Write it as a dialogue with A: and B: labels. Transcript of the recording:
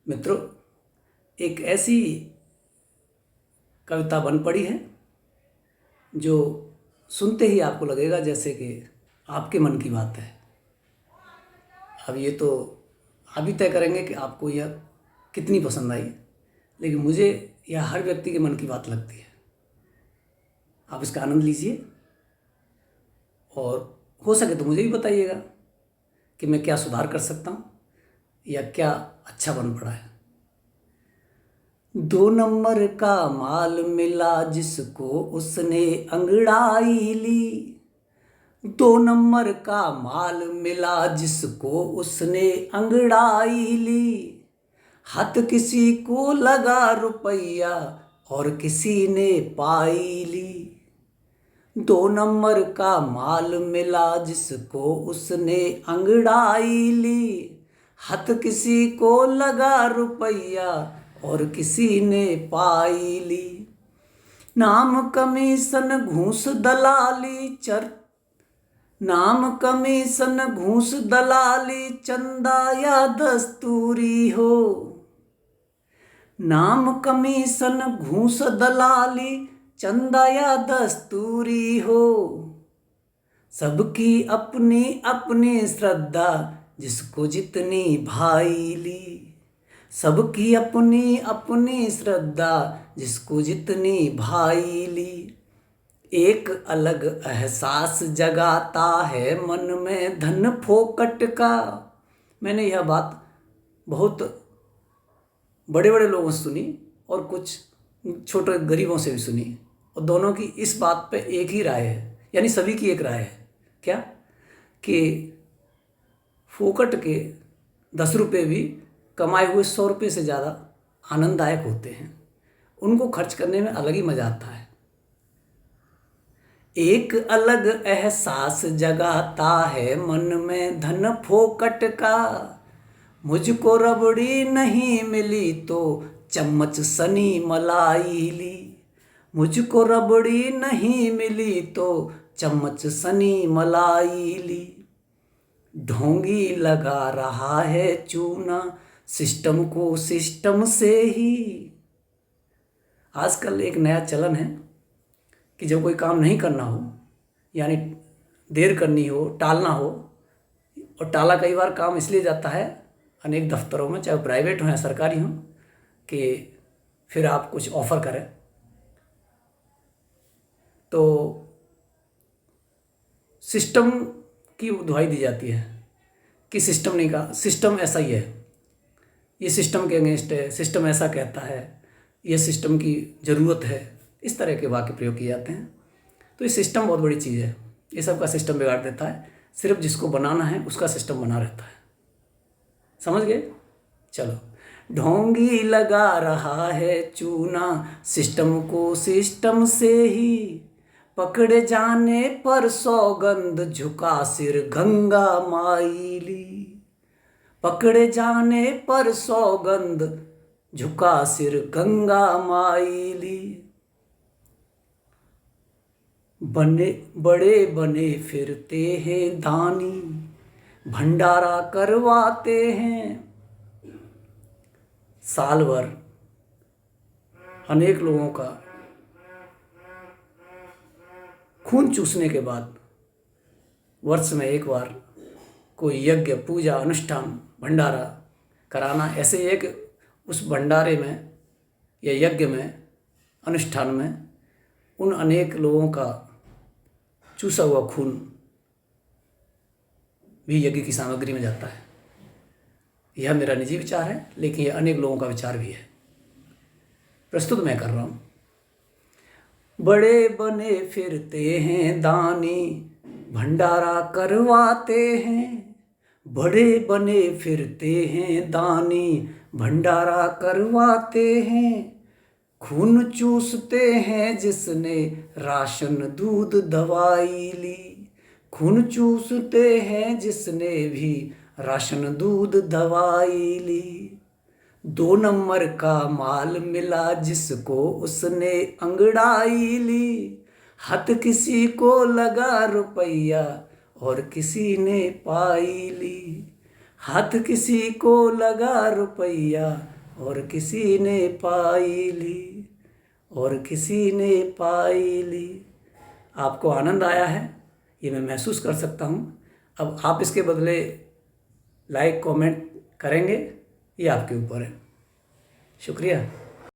A: मित्रों, एक ऐसी कविता बन पड़ी है जो सुनते ही आपको लगेगा जैसे कि आपके मन की बात है। अब ये तो आप ही तय करेंगे कि आपको यह कितनी पसंद आई, लेकिन मुझे यह हर व्यक्ति के मन की बात लगती है। आप इसका आनंद लीजिए और हो सके तो मुझे भी बताइएगा कि मैं क्या सुधार कर सकता हूँ या क्या अच्छा बन पड़ा है। 2 नंबर का माल मिला जिसको उसने अंगड़ाई ली। 2 नंबर का माल मिला जिसको उसने अंगड़ाई ली। हाथ किसी को लगा रुपया और किसी ने पाई ली। 2 नंबर का माल मिला जिसको उसने अंगड़ाई ली। हाथ किसी को लगा रुपया और किसी ने पाई ली। नाम कमीशन घूस दलाली नाम कमीशन घूस दलाली चंदा या दस्तूरी हो। नाम कमीशन घूस दलाली चंदा या दस्तूरी हो। सबकी अपनी अपनी श्रद्धा जिसको जितनी भाई ली। सबकी अपनी अपनी श्रद्धा जिसको जितनी भाई ली। एक अलग एहसास जगाता है मन में धन फोकट का। मैंने यह बात बहुत बड़े बड़े लोगों से सुनी और कुछ छोटे गरीबों से भी सुनी, और दोनों की इस बात पे एक ही राय है, यानी सभी की एक राय है। क्या कि फोकट के 10 रुपये भी कमाए हुए 100 रुपये से ज़्यादा आनंददायक होते हैं। उनको खर्च करने में अलग ही मज़ा आता है। एक अलग एहसास जगाता है मन में धन फोकट का। मुझको रबड़ी नहीं मिली तो चम्मच सनी मलाई ली। मुझको रबड़ी नहीं मिली तो चम्मच सनी मलाई ली। ढोंगी लगा रहा है चूना सिस्टम को सिस्टम से ही। आजकल एक नया चलन है कि जब कोई काम नहीं करना हो, यानी देर करनी हो, टालना हो, और टाला कई बार काम इसलिए जाता है अनेक दफ्तरों में, चाहे प्राइवेट हो या सरकारी हो, कि फिर आप कुछ ऑफ़र करें तो सिस्टम की दुहाई दी जाती है कि सिस्टम नहीं कहा, सिस्टम ऐसा ही है, ये सिस्टम के अगेंस्ट है, सिस्टम ऐसा कहता है, ये सिस्टम की ज़रूरत है। इस तरह के वाक्य प्रयोग किए जाते हैं। तो ये सिस्टम बहुत बड़ी चीज़ है, ये सब का सिस्टम बिगाड़ देता है। सिर्फ जिसको बनाना है उसका सिस्टम बना रहता है। समझ गए? चलो। ढोंगी लगा रहा है चूना सिस्टम को सिस्टम से ही। पकड़े जाने पर सौगंध झुका सिर गंगा माईली। पकड़े जाने पर सौगंध झुका सिर गंगा माईली। बने बड़े बने फिरते हैं दानी भंडारा करवाते हैं। साल भर अनेक लोगों का खून चूसने के बाद वर्ष में एक बार कोई यज्ञ, पूजा, अनुष्ठान, भंडारा कराना। ऐसे एक उस भंडारे में या यज्ञ में, अनुष्ठान में उन अनेक लोगों का चूसा हुआ खून भी यज्ञ की सामग्री में जाता है। यह मेरा निजी विचार है, लेकिन यह अनेक लोगों का विचार भी है। प्रस्तुत मैं कर रहा हूँ। बड़े बने फिरते हैं दानी भंडारा करवाते हैं। बड़े बने फिरते हैं दानी भंडारा करवाते हैं। खून चूसते हैं जिसने राशन दूध दवाई ली। खून चूसते हैं जिसने भी राशन दूध दवाई ली। 2 नंबर का माल मिला जिसको उसने अंगड़ाई ली। हाथ किसी को लगा रुपया और किसी ने पाई ली। हाथ किसी को लगा रुपया और किसी ने पाई ली, और किसी ने पाई ली। आपको आनंद आया है ये मैं महसूस कर सकता हूँ। अब आप इसके बदले लाइक कमेंट करेंगे ये आपके ऊपर है। शुक्रिया।